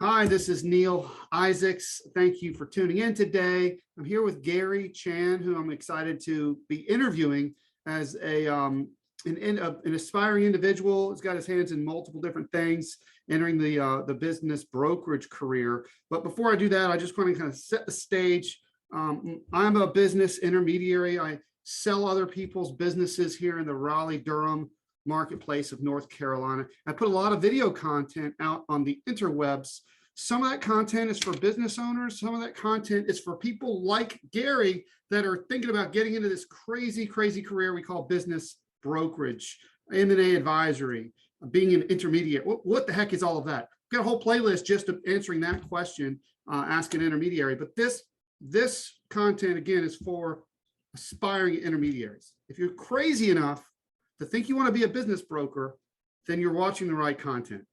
Hi, this is Neal Isaacs. Thank you for tuning in today. I'm here with Gary Chan, who I'm excited to be interviewing as an aspiring individual. He's got his hands in multiple different things, entering the business brokerage career. But before I do that, I just want to kind of set the stage. I'm a business intermediary. I sell other people's businesses here in the Raleigh-Durham marketplace of North Carolina. I put a lot of video content out on the interwebs. Some of that content is for business owners. Some of that content is for people like Gary that are thinking about getting into this crazy career we call business brokerage, M&A advisory, being an intermediate. What the heck is all of that? We've got a whole playlist just of answering that question, Ask an Intermediary. But this content, again, is for aspiring intermediaries. If you're crazy enough to think you want to be a business broker, then you're watching the right content.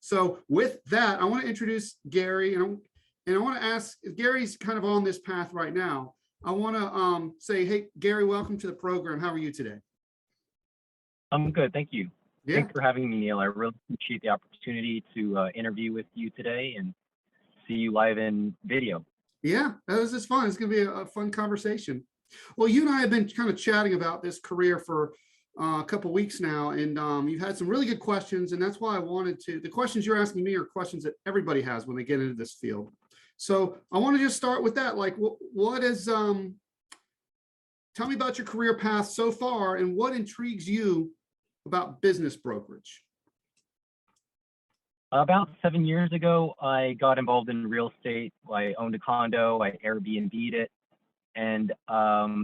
So with that, I want to introduce Gary, and I want to ask, if Gary's kind of on this path right now, I want to say, hey, Gary, welcome to the program. How are you today? I'm good, thank you. Yeah. Thanks for having me, Neal. I really appreciate the opportunity to interview with you today and see you live in video. Yeah, this is fun. It's going to be a fun conversation. Well, you and I have been kind of chatting about this career for a couple of weeks now, and you've had some really good questions, and that's why I wanted to. The questions you're asking me are questions that everybody has when they get into this field. So I want to just start with that. Like, what is? Tell me about your career path so far, and what intrigues you about business brokerage? About 7 years ago, I got involved in real estate. I owned a condo. I Airbnb'd it, and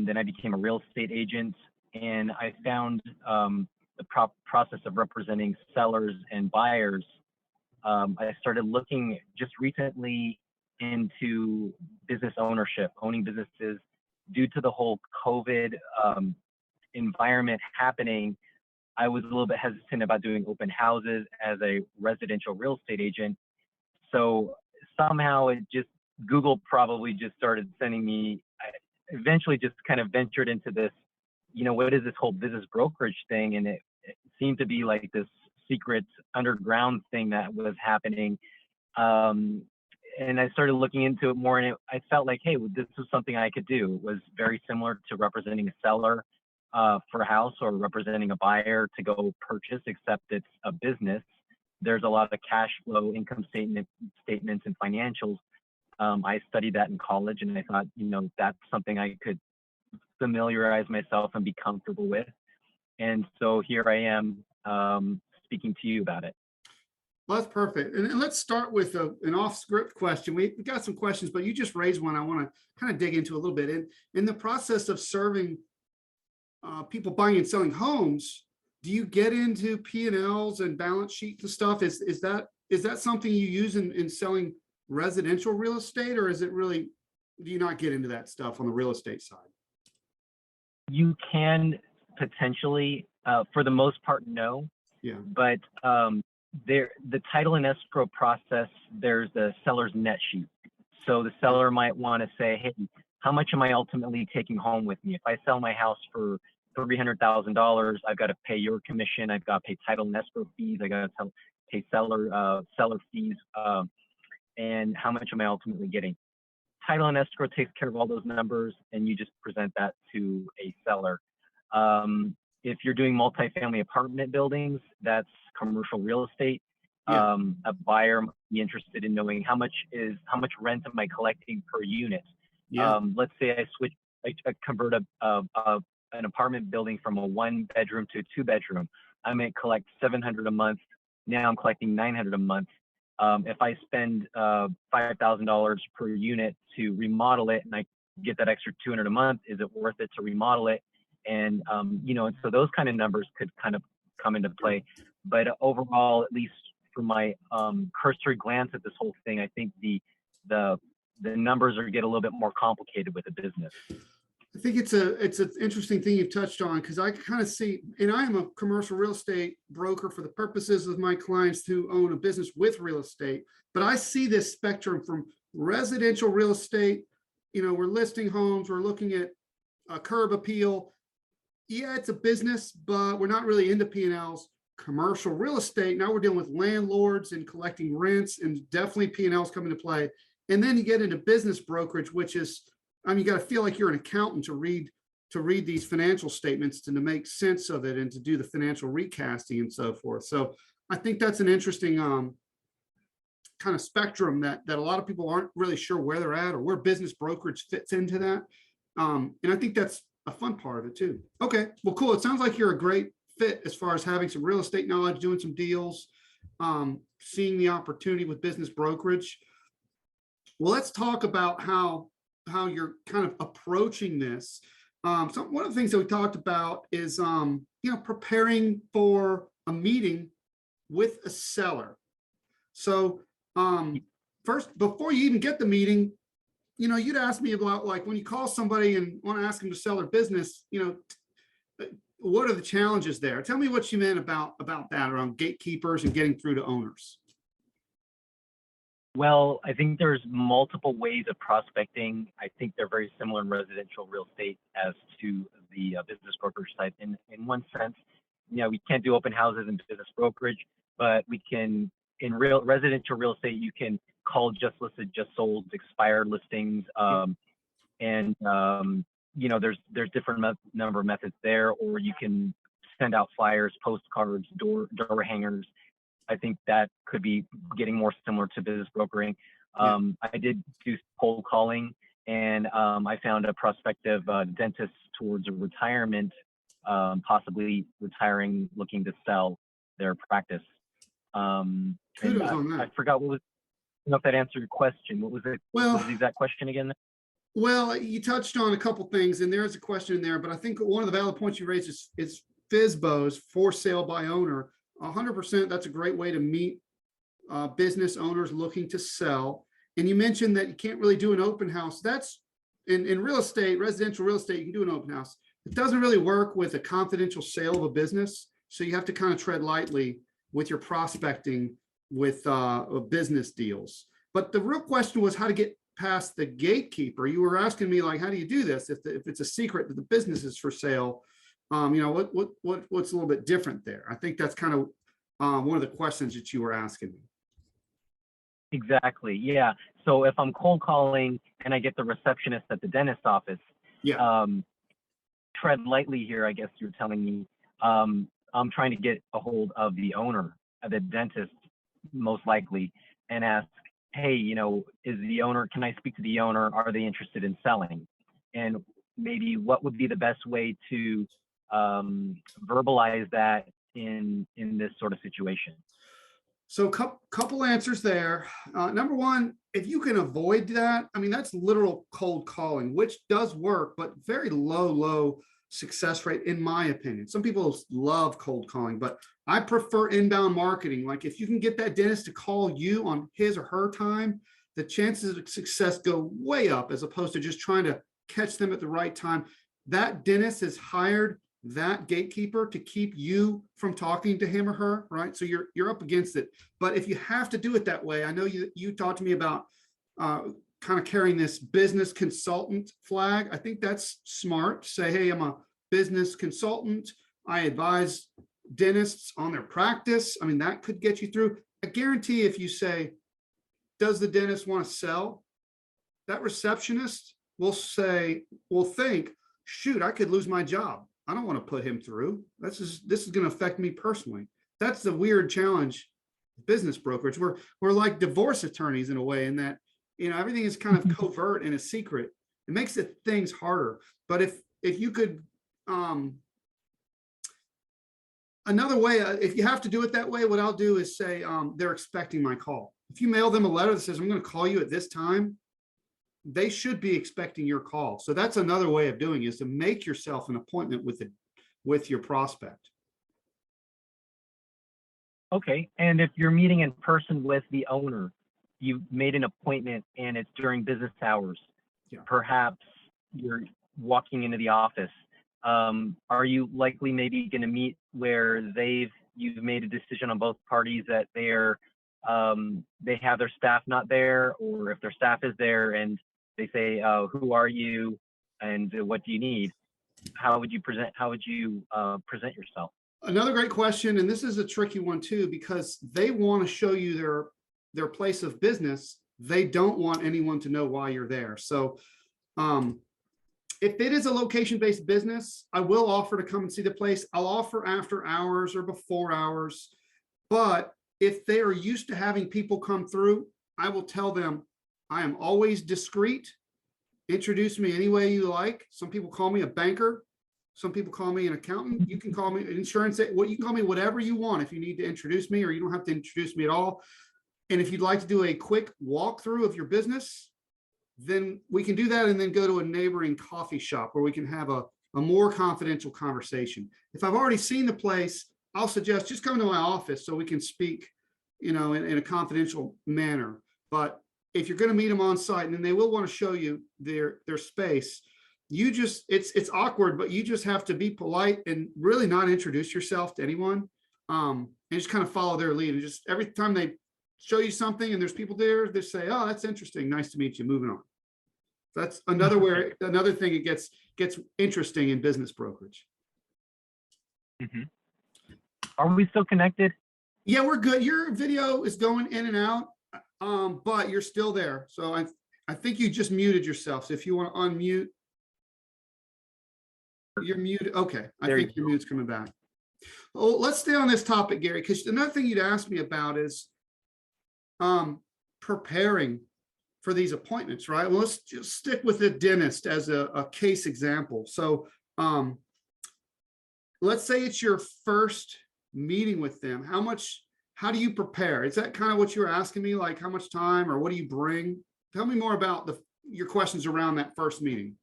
then I became a real estate agent. And I found the process of representing sellers and buyers. I started looking just recently into business ownership, owning businesses. Due to the whole COVID environment happening, I was a little bit hesitant about doing open houses as a residential real estate agent. So somehow Google probably just started sending me, I eventually just kind of ventured into this, what is this whole business brokerage thing? And it seemed to be like this secret underground thing that was happening. And I started looking into it more, and I felt like, hey, this was something I could do. It was very similar to representing a seller for a house or representing a buyer to go purchase, except it's a business. There's a lot of cash flow, income statements and financials. I studied that in college, and I thought, that's something I could familiarize myself and be comfortable with. And so here I am speaking to you about it. Well, that's perfect. And let's start with an off-script question. We got some questions, but you just raised one I want to kind of dig into a little bit. In the process of serving people buying and selling homes, do you get into P&Ls and balance sheets and stuff? Is that something you use in selling residential real estate, or is it really, do you not get into that stuff on the real estate side? You can potentially, for the most part, no. Yeah. But the title and escrow process, there's the seller's net sheet. So the seller might want to say, hey, how much am I ultimately taking home with me? If I sell my house for $300,000, I've got to pay your commission. I've got to pay title and escrow fees. I got to pay seller fees. And how much am I ultimately getting? Title and escrow takes care of all those numbers, and you just present that to a seller. If you're doing multifamily apartment buildings, that's commercial real estate. Yeah. A buyer might be interested in knowing how much rent am I collecting per unit. Yeah. Let's say I convert an apartment building from a 1-bedroom to a 2-bedroom. I may collect $700 a month. Now I'm collecting $900 a month. If I spend $5,000 per unit to remodel it, and I get that extra $200 a month, is it worth it to remodel it? And so those kind of numbers could kind of come into play. But overall, at least for my cursory glance at this whole thing, I think the numbers get a little bit more complicated with a business. I think it's an interesting thing you've touched on, because I kind of see, and I am a commercial real estate broker for the purposes of my clients who own a business with real estate, but I see this spectrum from residential real estate. We're listing homes, we're looking at a curb appeal. Yeah, it's a business, but we're not really into P&Ls. commercial real estate. Now we're dealing with landlords and collecting rents, and definitely P&Ls come into play. And then you get into business brokerage, which is, I mean, you got to feel like you're an accountant to read these financial statements and to make sense of it and to do the financial recasting and so forth. So I think that's an interesting kind of spectrum that a lot of people aren't really sure where they're at or where business brokerage fits into that. And I think that's a fun part of it too. Okay, well, cool. It sounds like you're a great fit as far as having some real estate knowledge, doing some deals, seeing the opportunity with business brokerage. Well, let's talk about how you're kind of approaching this. So one of the things that we talked about is, preparing for a meeting with a seller. So first, before you even get the meeting, you'd ask me about, like, when you call somebody and want to ask them to sell their business, what are the challenges there? Tell me what you meant about that around gatekeepers and getting through to owners. Well, I think there's multiple ways of prospecting. I think they're very similar in residential real estate as to the business brokerage side. In one sense, we can't do open houses in business brokerage, but we can, in residential real estate, you can call just listed, just sold, expired listings, and there's different number of methods there, or you can send out flyers, postcards, door hangers. I think that could be getting more similar to business brokering. I did do cold calling, and I found a prospective dentist towards a retirement, possibly retiring, looking to sell their practice. Kudos on that. I forgot what was. I don't know if that answered your question. What was it? Well, what was the exact question again? Well, you touched on a couple things, and there is a question in there, but I think one of the valid points you raised is FSBOs, for sale by owner. 100%, that's a great way to meet business owners looking to sell. And you mentioned that you can't really do an open house. That's in real estate, residential real estate, you can do an open house. It doesn't really work with a confidential sale of a business. So you have to kind of tread lightly with your prospecting with business deals. But the real question was how to get past the gatekeeper. You were asking me, like, how do you do this if it's a secret that the business is for sale? What's a little bit different there? I think that's kind of one of the questions that you were asking me. Exactly. Yeah. So if I'm cold calling and I get the receptionist at the dentist office, tread lightly here, I guess you're telling me. I'm trying to get a hold of the owner, of the dentist, most likely, and ask, hey, is the owner, can I speak to the owner? Are they interested in selling? And maybe what would be the best way to verbalize that in this sort of situation? So couple answers there. Number one, if you can avoid that, I mean, that's literal cold calling, which does work, but very low success rate, in my opinion. Some people love cold calling, but I prefer inbound marketing. Like, if you can get that dentist to call you on his or her time, the chances of success go way up, as opposed to just trying to catch them at the right time. That dentist has hired that gatekeeper to keep you from talking to him or her, right? So you're up against it. But if you have to do it that way, I know you talked to me about kind of carrying this business consultant flag. I think that's smart. Say, hey, I'm a business consultant. I advise dentists on their practice. I mean, that could get you through. I guarantee if you say, does the dentist want to sell? That receptionist will think, shoot, I could lose my job. I don't want to put him through. This is going to affect me personally. That's the weird challenge. Business brokerage. We're like divorce attorneys in a way, in that, everything is kind of covert and a secret. It makes things harder. But if you could, another way, if you have to do it that way, what I'll do is say, they're expecting my call. If you mail them a letter that says, I'm going to call you at this time, they should be expecting your call. So that's another way of doing it, is to make yourself an appointment with your prospect. Okay. And if you're meeting in person with the owner, you made an appointment and it's during business hours, perhaps you're walking into the office. Are you likely maybe going to meet where you've made a decision on both parties that they have their staff not there, or if their staff is there and they say, who are you and what do you need? How would you present yourself? Another great question, and this is a tricky one too, because they want to show you their place of business. They don't want anyone to know why you're there. So if it is a location-based business, I will offer to come and see the place. I'll offer after hours or before hours. But if they are used to having people come through, I will tell them I am always discreet. Introduce me any way you like. Some people call me a banker. Some people call me an accountant. You can call me insurance. What you can call me whatever you want if you need to introduce me, or you don't have to introduce me at all. And if you'd like to do a quick walkthrough of your business, then we can do that and then go to a neighboring coffee shop where we can have a more confidential conversation. If I've already seen the place, I'll suggest just come to my office so we can speak, in a confidential manner. But if you're going to meet them on site, and then they will want to show you their space, it's awkward, but you just have to be polite and really not introduce yourself to anyone, and just kind of follow their lead. And just every time they show you something and there's people there, they say, "Oh, that's interesting. Nice to meet you. Moving on." That's another thing it gets interesting in business brokerage. Mm-hmm. Are we still connected? Yeah, we're good. Your video is going in and out, but you're still there. So I think you just muted yourself. So if you want to unmute, you're muted. Okay, I think your mute's coming back. Well, let's stay on this topic, Gary, because another thing you'd asked me about is preparing for these appointments, right? Well, let's just stick with the dentist as a case example. So let's say it's your first meeting with them. How do you prepare? Is that kind of what you were asking me? Like how much time or what do you bring? Tell me more about your questions around that first meeting.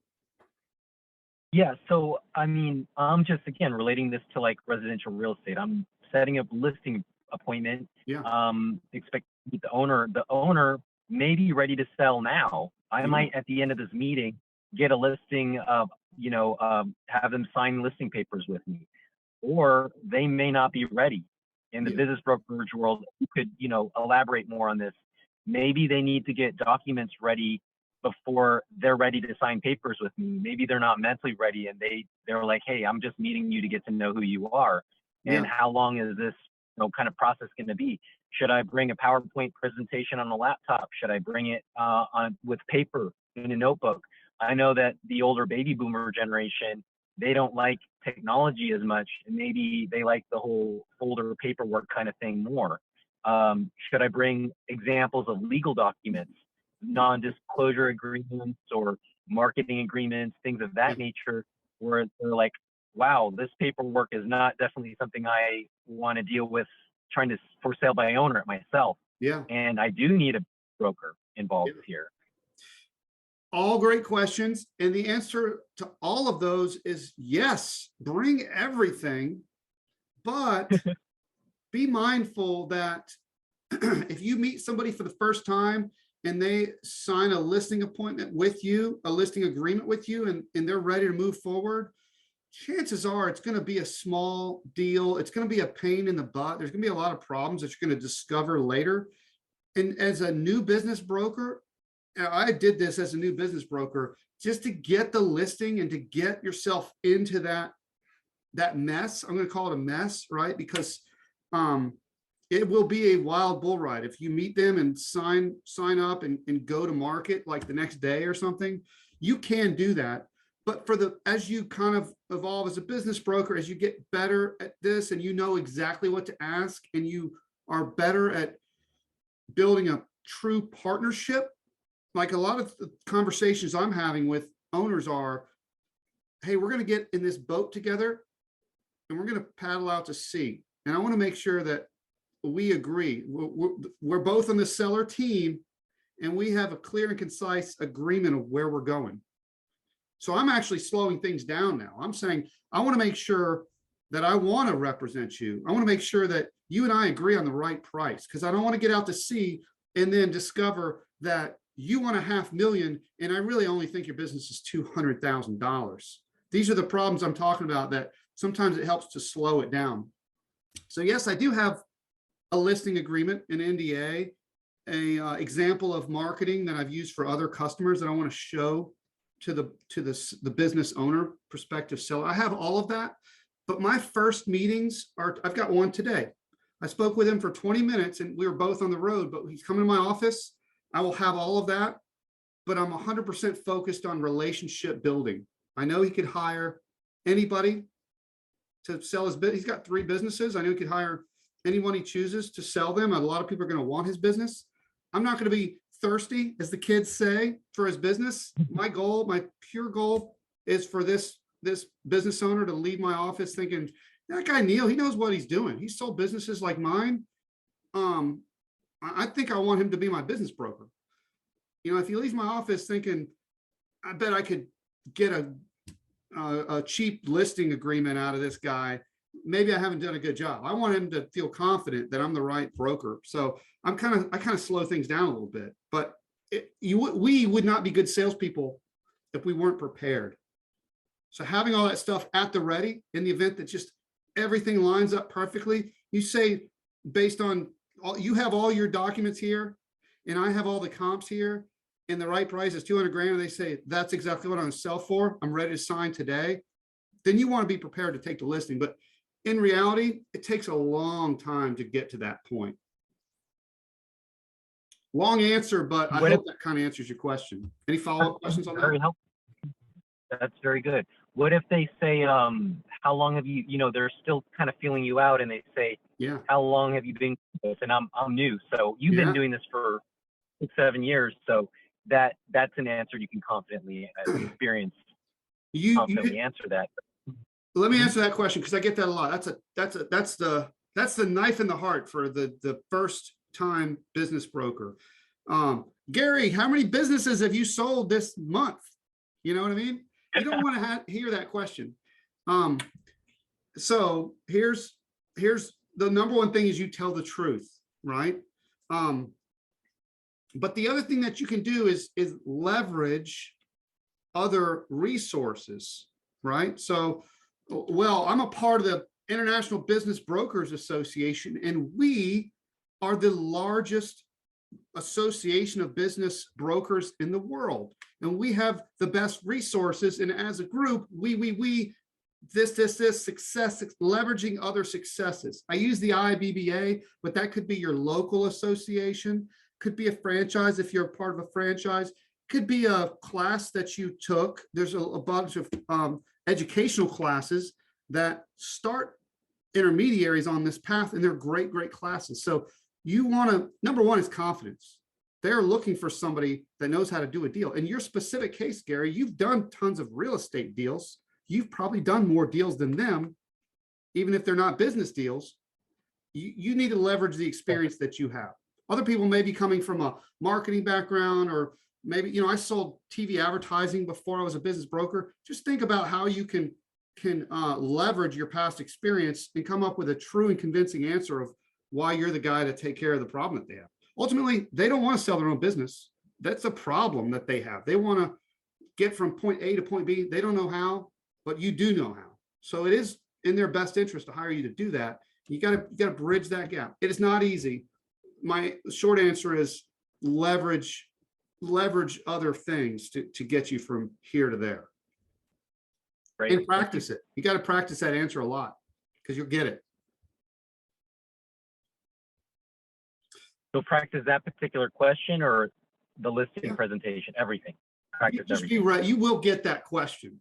Yeah, so I mean, I'm just again relating this to like residential real estate. I'm setting up a listing appointment. Yeah. Expect to meet the owner. The owner may be ready to sell now. I might at the end of this meeting get a listing of, have them sign listing papers with me, or they may not be ready. In the business brokerage world, you could, elaborate more on this. Maybe they need to get documents ready before they're ready to sign papers with me. Maybe they're not mentally ready and they're like, hey, I'm just meeting you to get to know who you are. And how long is this kind of process going to be? Should I bring a PowerPoint presentation on a laptop? Should I bring it with paper in a notebook? I know that the older baby boomer generation, they don't like technology as much, and maybe they like the whole folder paperwork kind of thing more. Should I bring examples of legal documents, non-disclosure agreements or marketing agreements, things of that nature, where they're like, wow, this paperwork is not definitely something I want to deal with trying to for sale by owner it myself. Yeah. And I do need a broker involved here. All great questions. And the answer to all of those is yes, bring everything, but be mindful that if you meet somebody for the first time and they sign a listing appointment with you, a listing agreement with you, and they're ready to move forward, chances are it's going to be a small deal. It's going to be a pain in the butt. There's going to be a lot of problems that you're going to discover later. And as a new business broker, I did this as a new business broker just to get the listing and to get yourself into that mess. I'm going to call it a mess, right? Because it will be a wild bull ride. If you meet them and sign up and go to market like the next day or something, you can do that. But as you kind of evolve as a business broker, as you get better at this and you know exactly what to ask and you are better at building a true partnership, like a lot of the conversations I'm having with owners are, hey, we're going to get in this boat together and we're going to paddle out to sea. And I want to make sure that we agree. We're both on the seller team and we have a clear and concise agreement of where we're going. So I'm actually slowing things down now. I'm saying, I want to make sure that I want to represent you. I want to make sure that you and I agree on the right price, because I don't want to get out to sea and then discover that you want $500,000 and I really only think your business is $200,000. These are the problems I'm talking about, that sometimes it helps to slow it down. So yes, I do have a listing agreement, an NDA, a example of marketing that I've used for other customers that I want to show to the business owner, prospective seller. I have all of that, But my first meetings are, I've got one today. I spoke with him for 20 minutes and we were both on the road, but he's coming to my office. I will have all of that, but I'm 100% focused on relationship building. I know he could hire anybody to sell his business. He's got 3 businesses. I know he could hire anyone he chooses to sell them. A lot of people are going to want his business. I'm not going to be thirsty, as the kids say, for his business. My goal, my pure goal, is for this business owner to leave my office thinking, that guy Neal, he knows what he's doing. He sold businesses like mine. I think I want him to be my business broker. If he leaves my office thinking, I bet I could get a cheap listing agreement out of this guy, maybe I haven't done a good job. I want him to feel confident that I'm the right broker. So I kind of slow things down a little bit, but we would not be good salespeople if we weren't prepared. So having all that stuff at the ready in the event that just everything lines up perfectly, you say, based on you have all your documents here and I have all the comps here and the right price is 200 grand. And they say, that's exactly what I'm going to sell for. I'm ready to sign today. Then you want to be prepared to take the listing. But in reality, it takes a long time to get to that point. Long answer, but I hope that kind of answers your question. Any follow-up questions on that? Very helpful. That's very good. What if they say, how long have you, they're still kind of feeling you out and they say, yeah, how long have you been doing this? And I'm new. So you've been doing this for 6-7 years. So that's an answer you can confidently experience. Confidently answer that. Let me answer that question because I get that a lot. That's the knife in the heart for the first time business broker. Gary, how many businesses have you sold this month? You know what I mean? You don't want to hear that question. So here's the number one thing is you tell the truth, right? But the other thing that you can do is leverage other resources, right? So, well, I'm a part of the International Business Brokers Association, and we are the largest association of business brokers in the world. And we have the best resources. And as a group, this success, leveraging other successes. I use the IBBA, but that could be your local association, could be a franchise if you're a part of a franchise, could be a class that you took. There's a bunch of educational classes that start intermediaries on this path, and they're great, great classes. So you want to, number one is confidence. They're looking for somebody that knows how to do a deal. In your specific case, Gary, you've done tons of real estate deals. You've probably done more deals than them, even if they're not business deals. You need to leverage the experience that you have. Other people may be coming from a marketing background, or maybe, I sold TV advertising before I was a business broker. Just think about how you can leverage your past experience and come up with a true and convincing answer of why you're the guy to take care of the problem that they have. Ultimately, they don't want to sell their own business. That's a problem that they have. They want to get from point A to point B. They don't know how, but you do know how. So it is in their best interest to hire you to do that. You got to bridge that gap. It is not easy. My short answer is leverage other things to get you from here to there. Great. And practice it. You got to practice that answer a lot because you'll get it. So practice that particular question or the listing presentation, everything. Practice Just everything. be right. You will get that question.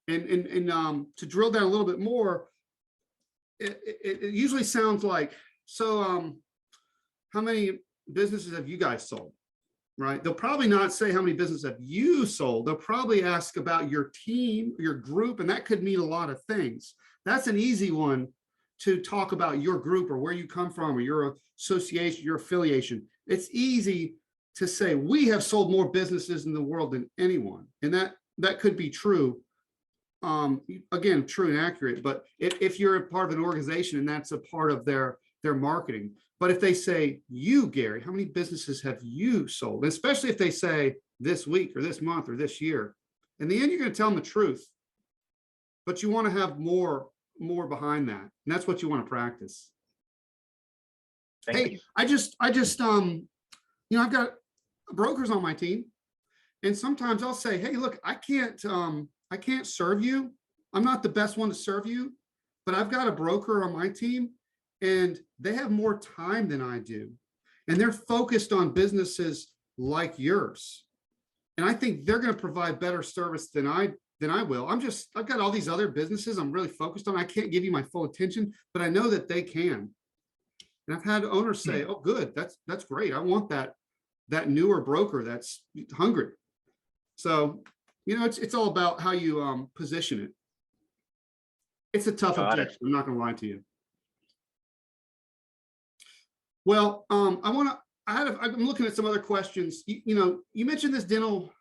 And to drill down a little bit more, it usually sounds like, so how many businesses have you guys sold? Right? They'll probably not say how many businesses have you sold. They'll probably ask about your team, your group, and that could mean a lot of things. That's an easy one to talk about your group or where you come from or your association, your affiliation. It's easy to say we have sold more businesses in the world than anyone. And that could be true. Again, true and accurate, but if you're a part of an organization and that's a part of their marketing. But if they say, you, Gary, how many businesses have you sold? And especially if they say this week or this month or this year, in the end, you're going to tell them the truth, but you want to have more behind that. And that's what you want to practice. Thank you. I just, I've got brokers on my team. And sometimes I'll say, hey, look, I can't serve you. I'm not the best one to serve you. but I've got a broker on my team and they have more time than I do. And they're focused on businesses like yours. And I think they're going to provide better service than I will. I've got all these other businesses I'm really focused on. I can't give you my full attention, but I know that they can. And I've had owners say, "Oh, good, that's great. I want that newer broker that's hungry." So, it's all about how you position it. It's a tough Got it. objection. I'm not going to lie to you. Well, I'm looking at some other questions. You mentioned this dental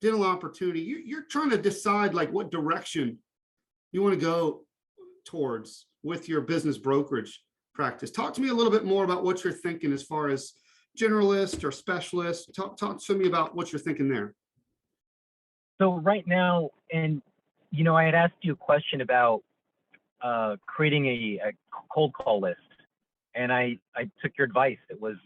opportunity. You're trying to decide like what direction you want to go towards with your business brokerage practice. Talk to me a little bit more about what you're thinking as far as generalist or specialist. Talk to me about what you're thinking there. So right now, and I had asked you a question about creating a cold call list, and I took your advice. It was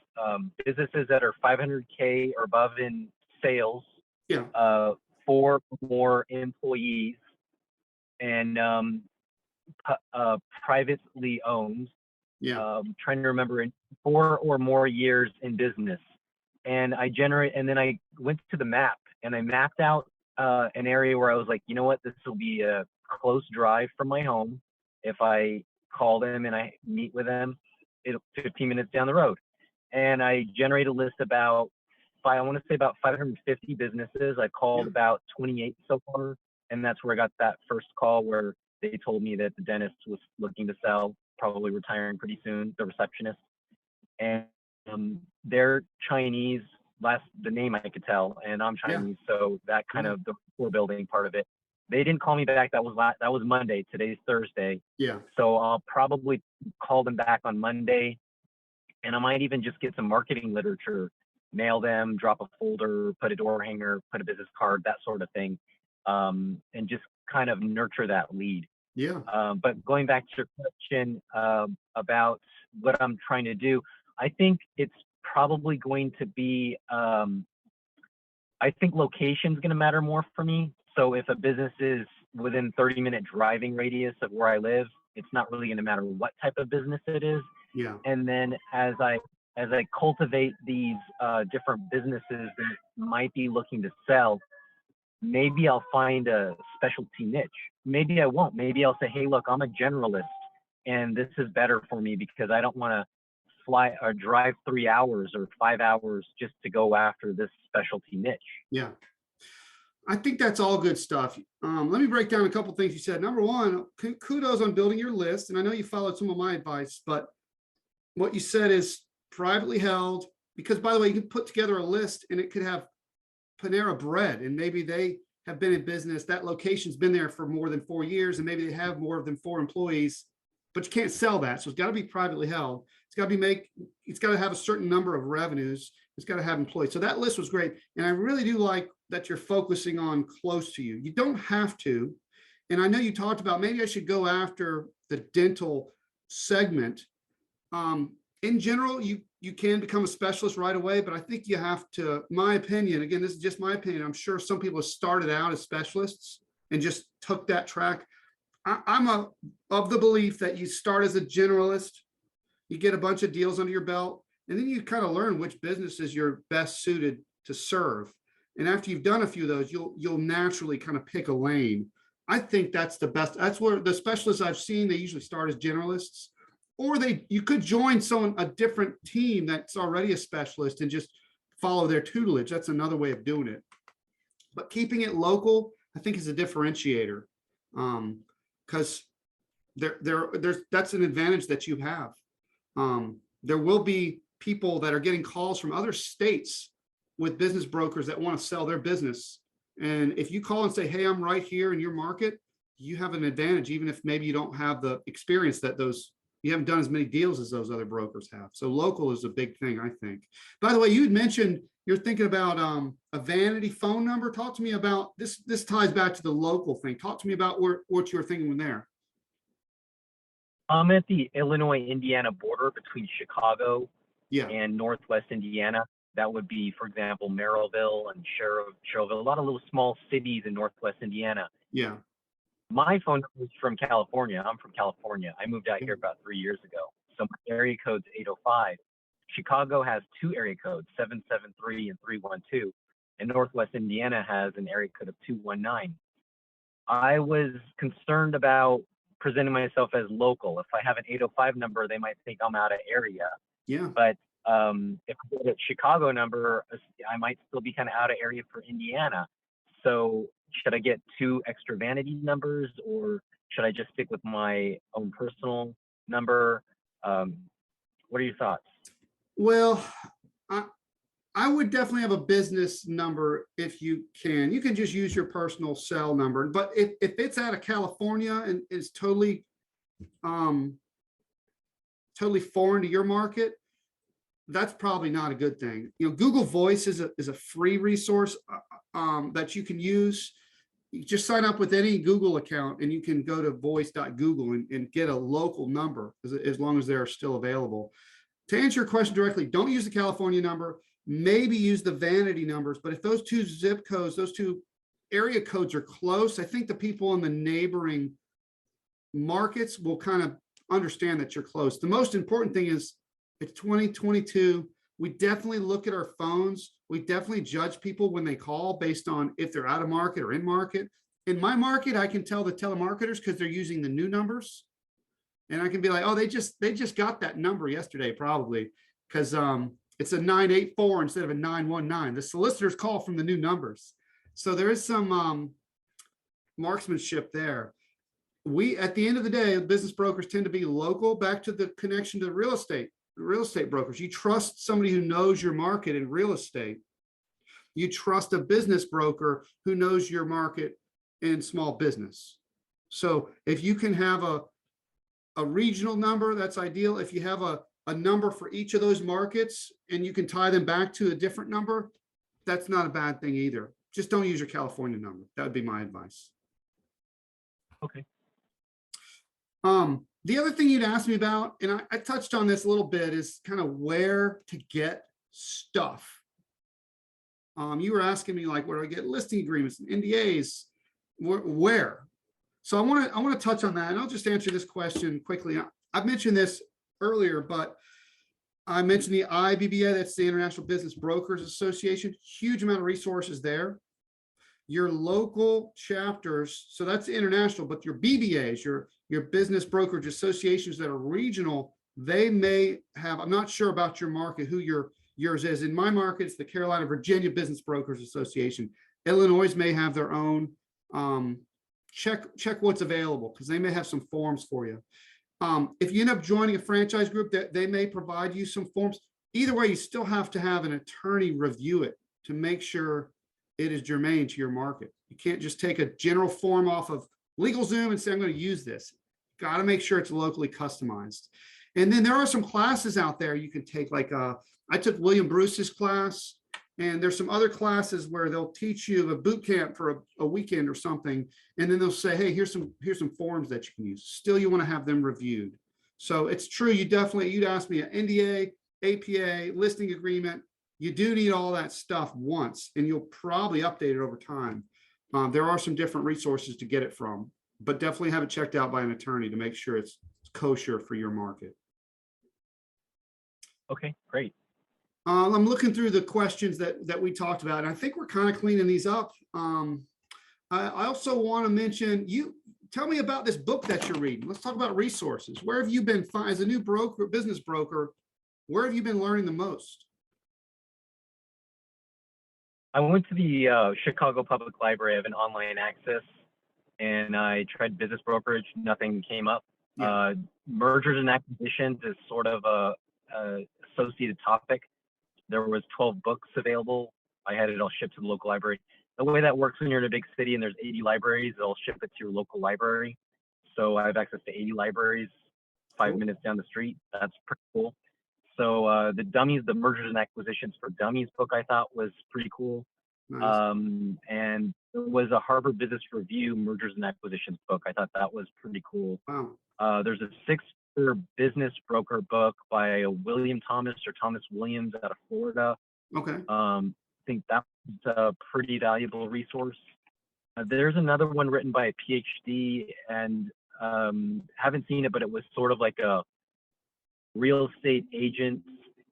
businesses that are 500K or above in sales, Yeah. 4 or more employees, and privately owned. Yeah. Trying to remember, in 4 or more years in business. And then I went to the map and I mapped out an area where I was like, you know what, this will be a close drive from my home. If I call them and I meet with them, it's 15 minutes down the road. And I generate a list about 550 businesses. I called about 28 so far. And that's where I got that first call where they told me that the dentist was looking to sell, probably retiring pretty soon, the receptionist. And they're Chinese, the name I could tell, and I'm Chinese, so that kind of the rapport building part of it. They didn't call me back. That was Monday. Today's Thursday. Yeah. So I'll probably call them back on Monday, and I might even just get some marketing literature, mail them, drop a folder, put a door hanger, put a business card, that sort of thing, and just kind of nurture that lead. Yeah. But going back to your question about what I'm trying to do, I think it's probably going to be, I think location's going to matter more for me. So if a business is within 30-minute driving radius of where I live, it's not really going to matter what type of business it is. Yeah. And then as I cultivate these different businesses that might be looking to sell, maybe I'll find a specialty niche. Maybe I won't. Maybe I'll say, hey, look, I'm a generalist and this is better for me because I don't want to fly or drive 3 hours or 5 hours just to go after this specialty niche. Yeah. I think that's all good stuff. Let me break down a couple things you said. Number one, kudos on building your list. And I know you followed some of my advice, but what you said is privately held, because by the way, you can put together a list and it could have Panera Bread, and maybe they have been in business. That location's been there for more than 4 years, and maybe they have more than 4 employees, but you can't sell that. So it's got to be privately held. It's got to have a certain number of revenues. It's got to have employees. So that list was great. And I really do like that you're focusing on close to you. You don't have to. And I know you talked about maybe I should go after the dental segment. In general, you can become a specialist right away, but I think you have to, my opinion, again, this is just my opinion. I'm sure some people have started out as specialists and just took that track. I'm of the belief that you start as a generalist, you get a bunch of deals under your belt, and then you kind of learn which businesses you're best suited to serve. And after you've done a few of those, you'll naturally kind of pick a lane. I think that's the best. That's where the specialists I've seen, they usually start as generalists, or you could join a different team that's already a specialist and just follow their tutelage. That's another way of doing it. But keeping it local, I think, is a differentiator, because that's an advantage that you have. There will be people that are getting calls from other states with business brokers that want to sell their business. And if you call and say, hey, I'm right here in your market, you have an advantage, even if maybe you don't have the experience that you haven't done as many deals as those other brokers have. So local is a big thing, I think. By the way, you had mentioned you're thinking about a vanity phone number. Talk to me about this. This ties back to the local thing. Talk to me about what you were thinking there. I'm at the Illinois-Indiana border between Chicago and Northwest Indiana. That would be, for example, Merrillville and Sherrillville, a lot of little small cities in Northwest Indiana. Yeah. My phone number is from California. I'm from California. I moved out here about 3 years ago. So my area code's 805. Chicago has two area codes, 773 and 312. And Northwest Indiana has an area code of 219. I was concerned about presenting myself as local. If I have an 805 number, they might think I'm out of area. Yeah. But if I get a Chicago number, I might still be kind of out of area for Indiana. So should I get two extra vanity numbers, or should I just stick with my own personal number? What are your thoughts? Well, I would definitely have a business number if you can. You can just use your personal cell number, but if it's out of California and is totally totally foreign to your market, that's probably not a good thing. You know, Google Voice is a free resource that you can use. You just sign up with any Google account and you can go to voice.google and get a local number as long as they're still available. To answer your question directly, don't use the California number, maybe use the vanity numbers, but if those two zip codes, those two area codes are close, I think the people in the neighboring markets will kind of understand that you're close. The most important thing is it's 2022. We definitely look at our phones. We definitely judge people when they call based on if they're out of market or in market. In my market, I can tell the telemarketers because they're using the new numbers. And I can be like, oh, they just got that number yesterday, probably, because it's a 984 instead of a 919. The solicitors call from the new numbers. So there is some marksmanship there. We, at the end of the day, business brokers tend to be local. Back to the connection to real estate brokers. You trust somebody who knows your market in real estate. You trust a business broker who knows your market in small business. So if you can have a regional number, that's ideal. If you have a number for each of those markets and you can tie them back to a different number, that's not a bad thing either. Just don't use your California number. That would be my advice. Okay. The other thing you'd asked me about, and I touched on this a little bit, is kind of where to get stuff. You were asking me like, where do I get listing agreements and NDAs? Where? So I want to touch on that, and I'll just answer this question quickly. I've mentioned this earlier, but I mentioned the IBBA, that's the International Business Brokers Association. Huge amount of resources there. Your local chapters, so that's international, but your BBAs, your business brokerage associations that are regional, they may have, I'm not sure about your market, who yours is. In my market, it's the Carolina, Virginia Business Brokers Association. Illinois may have their own. Check what's available, because they may have some forms for you. If you end up joining a franchise group, that they may provide you some forms. Either way, you still have to have an attorney review it to make sure it is germane to your market. You can't just take a general form off of LegalZoom and say, I'm going to use this. Got to make sure it's locally customized. And then there are some classes out there you can take, like I took William Bruce's class, and there's some other classes where they'll teach you a boot camp for a weekend or something. And then they'll say, hey, here's some forms that you can use. Still, you want to have them reviewed. So it's true. You'd ask me an NDA, APA, listing agreement. You do need all that stuff once, and you'll probably update it over time. There are some different resources to get it from, but definitely have it checked out by an attorney to make sure it's kosher for your market. Okay, great. I'm looking through the questions that we talked about, and I think we're kind of cleaning these up. I also want to mention, tell me about this book that you're reading. Let's talk about resources. Where have you been, as a new business broker, where have you been learning the most? I went to the Chicago Public Library. I have an online access, and I tried business brokerage. Nothing came up. Yeah. Mergers and acquisitions is sort of a associated topic. There was 12 books available. I had it all shipped to the local library. The way that works when you're in a big city and there's 80 libraries, they'll ship it to your local library. So I have access to 80 libraries, 5 minutes down the street. That's pretty cool. So the Mergers and Acquisitions for Dummies book, I thought was pretty cool. Nice. And there was a Harvard Business Review Mergers and Acquisitions book. I thought that was pretty cool. Wow. There's a six-figure business broker book by William Thomas or Thomas Williams out of Florida. Okay. I think that was a pretty valuable resource. There's another one written by a PhD, and haven't seen it, but it was sort of like a real estate agent.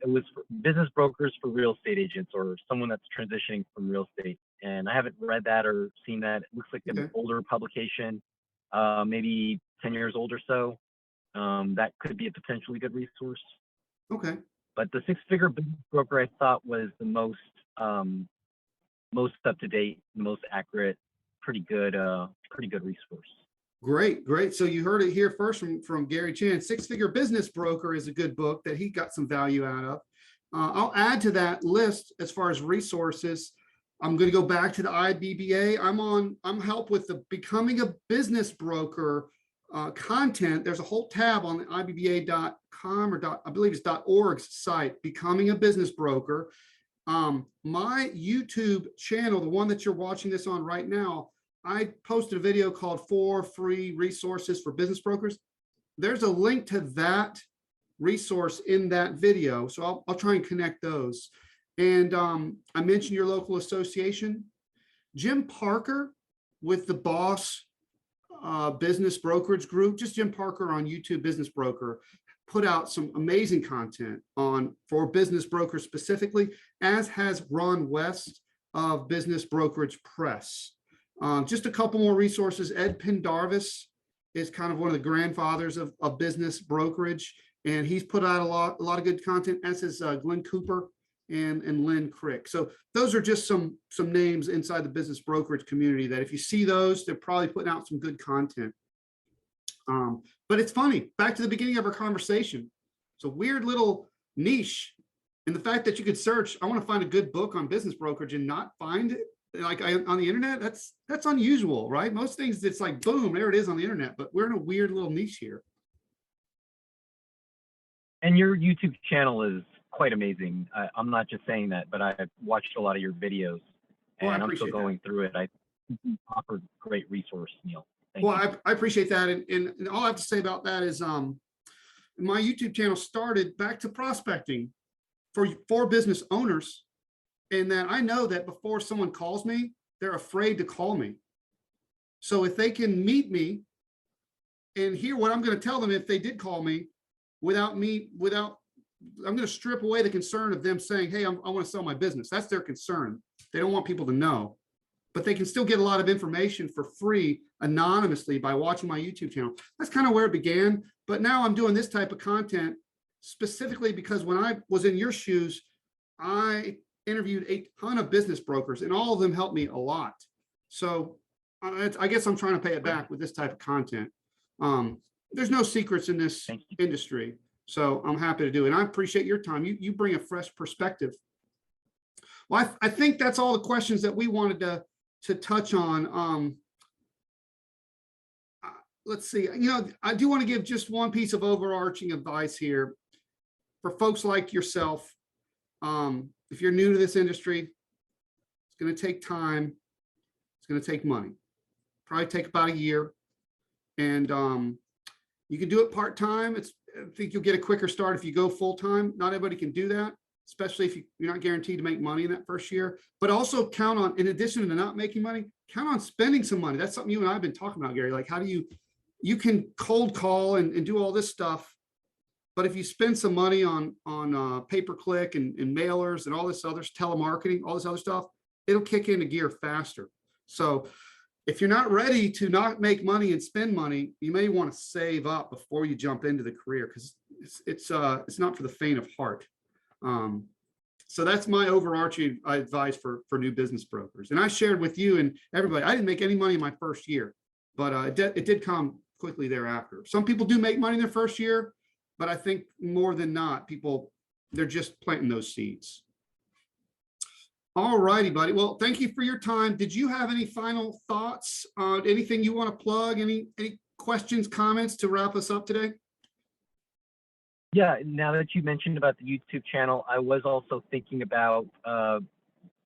It was for business brokers for real estate agents, or someone that's transitioning from real estate. And I haven't read that or seen that. It looks like an Okay. older publication, maybe 10 years old or so. That could be a potentially good resource. Okay. But the Six-Figure Business Broker I thought was the most up to date, the most accurate, pretty good resource. Great, great. So you heard it here first from Gary Chan. Six-Figure Business Broker is a good book that he got some value out of. I'll add to that list as far as resources. I'm going to go back to the IBBA. I'm help with the Becoming a Business Broker content. There's a whole tab on the IBBA.com or I believe it's .org's site, Becoming a Business Broker. My YouTube channel, the one that you're watching this on right now, I posted a video called 4 Free Resources for Business Brokers. There's a link to that resource in that video. So I'll try and connect those. And I mentioned your local association. Jim Parker with the Boss Business Brokerage Group, just Jim Parker on YouTube Business Broker, put out some amazing content for business brokers specifically, as has Ron West of Business Brokerage Press. Just a couple more resources. Ed Pendarvis is kind of one of the grandfathers of business brokerage, and he's put out a lot of good content, as is Glenn Cooper and Lynn Crick. So those are just some names inside the business brokerage community that if you see those, they're probably putting out some good content. But it's funny, back to the beginning of our conversation. It's a weird little niche. And the fact that you could search, I want to find a good book on business brokerage and not find it on the internet, that's unusual, right? Most things, it's like, boom, there it is on the internet, but we're in a weird little niche here. And your YouTube channel is quite amazing. I'm not just saying that, but I've watched a lot of your videos, and I'm still going through it. I think you offer great resource, Neal. Well, I appreciate that. And all I have to say about that is my YouTube channel started back to prospecting for business owners. And that I know that before someone calls me, they're afraid to call me. So if they can meet me and hear what I'm going to tell them if they did call me I'm going to strip away the concern of them saying, hey, I want to sell my business. That's their concern. They don't want people to know. But they can still get a lot of information for free anonymously by watching my YouTube channel. That's kind of where it began. But now I'm doing this type of content specifically because when I was in your shoes, I interviewed a ton of business brokers, and all of them helped me a lot. So I guess I'm trying to pay it back with this type of content. There's no secrets in this industry, so I'm happy to do it. And I appreciate your time. You bring a fresh perspective. Well, I think that's all the questions that we wanted to touch on. Let's see. I do want to give just one piece of overarching advice here for folks like yourself. If you're new to this industry, it's going to take time. It's going to take money. Probably take about a year. And you can do it part-time. I think you'll get a quicker start if you go full-time. Not everybody can do that, especially if you're not guaranteed to make money in that first year. But also count on, in addition to not making money, count on spending some money. That's something you and I have been talking about, Gary. Like, how do you can cold call and do all this stuff. But if you spend some money on pay-per-click and mailers and all this other telemarketing, all this other stuff, it'll kick into gear faster. So if you're not ready to not make money and spend money, you may want to save up before you jump into the career, because it's not for the faint of heart. So that's my overarching advice for new business brokers. And I shared with you and everybody, I didn't make any money in my first year, but it did come quickly thereafter. Some people do make money in their first year, but I think more than not, they're just planting those seeds. All righty, buddy. Well, thank you for your time. Did you have any final thoughts? Anything you want to plug? Any questions, comments to wrap us up today? Yeah, now that you mentioned about the YouTube channel, I was also thinking about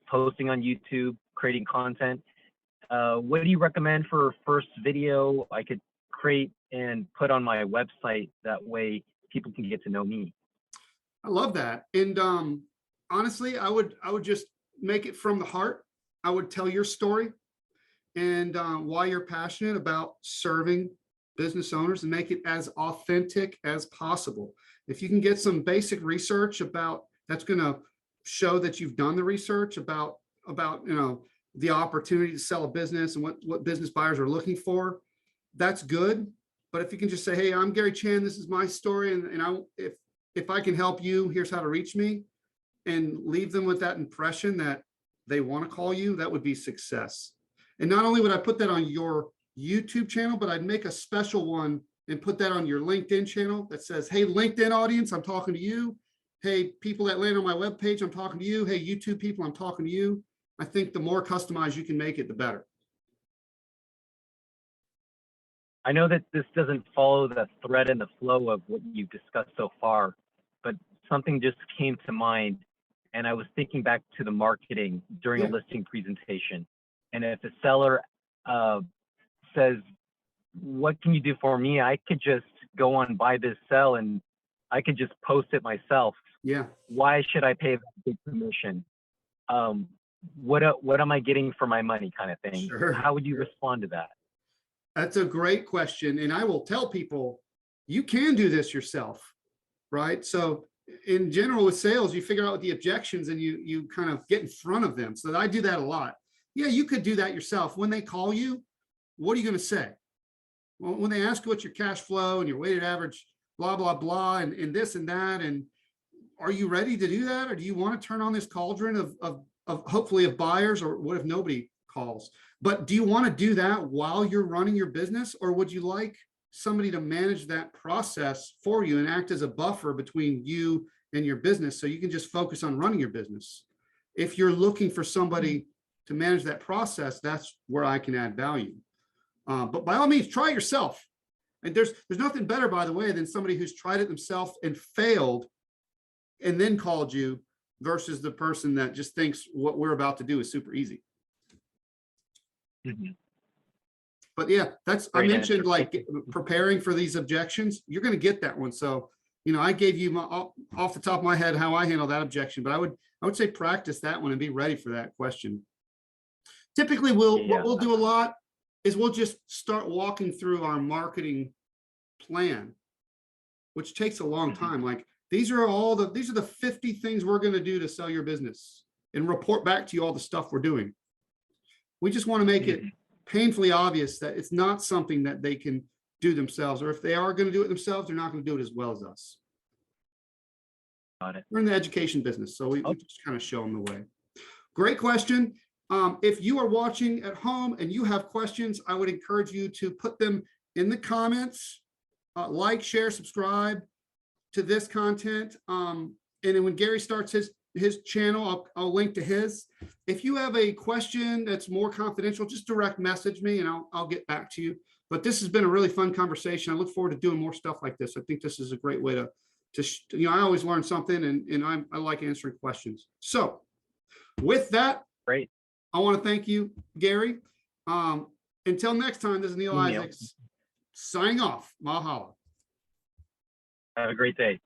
posting on YouTube, creating content. What do you recommend for first video I could create and put on my website? That way people can get to know me. I love that. And honestly, I would just make it from the heart. I would tell your story and why you're passionate about serving business owners and make it as authentic as possible. If you can get some basic research about, that's going to show that you've done the research about the opportunity to sell a business and what business buyers are looking for, that's good. But if you can just say, hey, I'm Gary Chan, this is my story, and if I can help you, here's how to reach me, and leave them with that impression that they want to call you, that would be success. And not only would I put that on your YouTube channel, but I'd make a special one and put that on your LinkedIn channel that says, hey, LinkedIn audience, I'm talking to you. Hey, people that land on my webpage, I'm talking to you. Hey, YouTube people, I'm talking to you. I think the more customized you can make it, the better. I know that this doesn't follow the thread and the flow of what you've discussed so far, but something just came to mind, and I was thinking back to the marketing during a listing presentation. And if a seller says, what can you do for me? I could just go on Buy This Sell and I could just post it myself. Yeah. Why should I pay that big commission? What am I getting for my money, kind of thing? Sure. How would you respond to that? That's a great question. And I will tell people, you can do this yourself, right? So in general with sales, you figure out what the objections and you kind of get in front of them. So I do that a lot. Yeah, you could do that yourself. When they call you, what are you going to say? Well, when they ask what's your cash flow and your weighted average, blah, blah, blah, and this and that, and are you ready to do that? Or do you want to turn on this cauldron of hopefully of buyers, or what if nobody calls? But do you want to do that while you're running your business, or would you like somebody to manage that process for you and act as a buffer between you and your business so you can just focus on running your business? If you're looking for somebody to manage that process, that's where I can add value. But by all means, try it yourself. And there's nothing better, by the way, than somebody who's tried it themselves and failed and then called you versus the person that just thinks what we're about to do is super easy. Mm-hmm. But yeah, I mentioned like preparing for these objections. You're going to get that one. So, I gave you off the top of my head how I handle that objection, but I would say practice that one and be ready for that question. Typically, what we'll do a lot is we'll just start walking through our marketing plan, which takes a long time. Like these are the 50 things we're going to do to sell your business, and report back to you all the stuff we're doing. We just want to make it painfully obvious that it's not something that they can do themselves, or if they are going to do it themselves, they're not going to do it as well as us. Got it. We're in the education business, so we just kind of show them the way. Great question. If you are watching at home and you have questions, I would encourage you to put them in the comments, like, share, subscribe to this content. And then when Gary starts his channel, I'll link to his. If you have a question that's more confidential, just direct message me and I'll get back to you. But this has been a really fun conversation. I look forward to doing more stuff like this. I think this is a great way to I always learn something, and I like answering questions. So with that, great. I want to thank you, Gary. Until next time, this is Neal Isaacs signing off. Mahalo. Have a great day.